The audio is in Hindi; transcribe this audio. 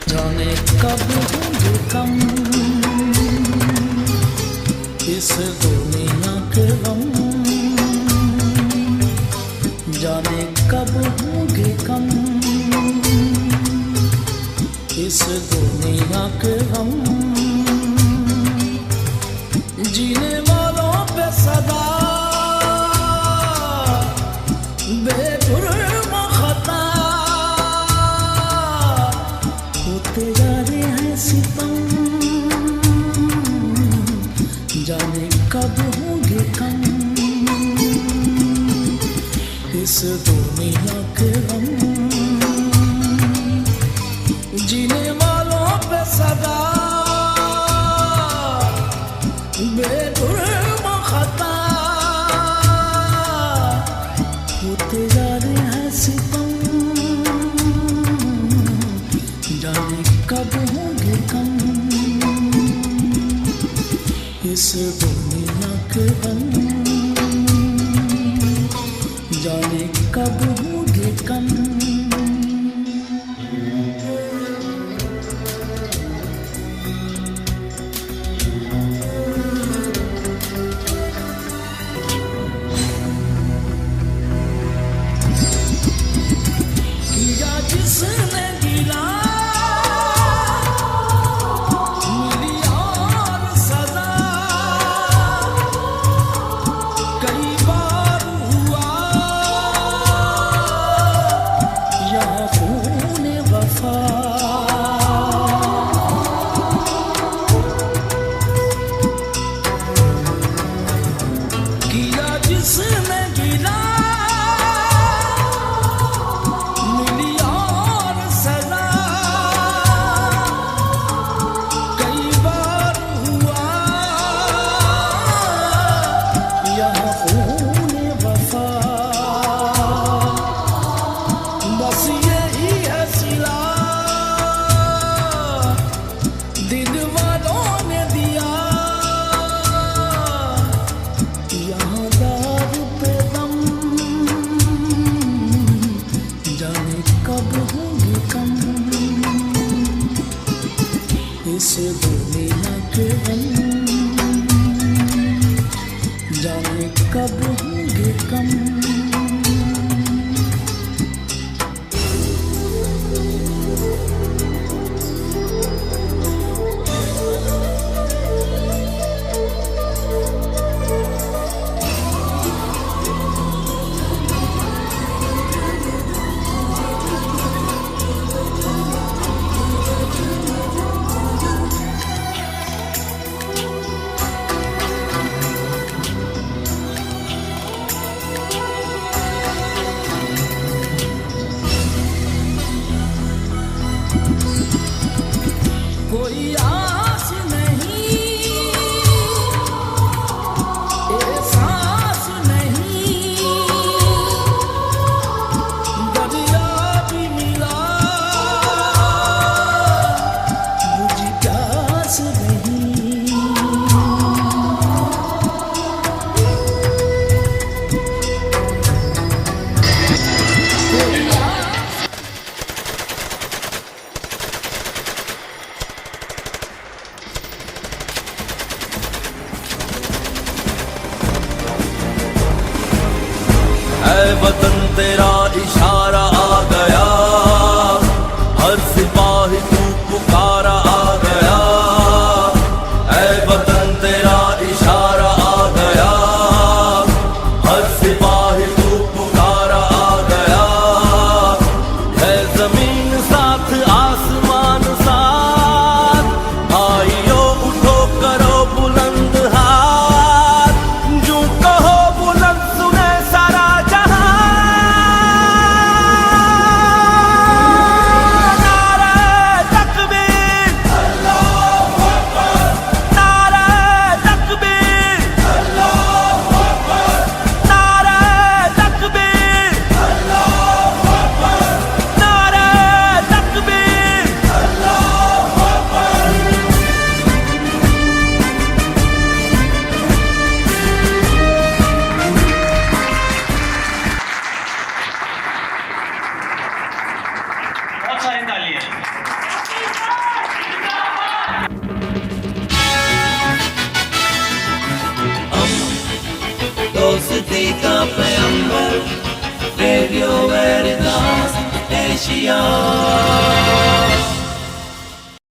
जाने कब होंगे कम इस दुनिया के गम, जाने कब होंगे कम इस दुनिया के गम। जीने वालों पे सदा बेजुर्म खता होते जा रहे हैं सितम, जाने कब होंगे कम इस दुनिया के गम। जीने वालों पे सदा बेजुर्म खता होते जा रहे हैं सितम, जाने कब होंगे कम इस दुनिया के गम, जाने कब होंगे कम। जिसने गिला मिली और सजा, कई बार हुआ यहाँ खून वफा। किया जिसने गिला इस दुनिया के गम, जाने कब होंगे कम। कोई आस नहीं, एहसास नहीं, दरिया भी मिला मुझे प्यास नहीं। दोस्ती का पैगंबर रेडियो वेरितास एशिया।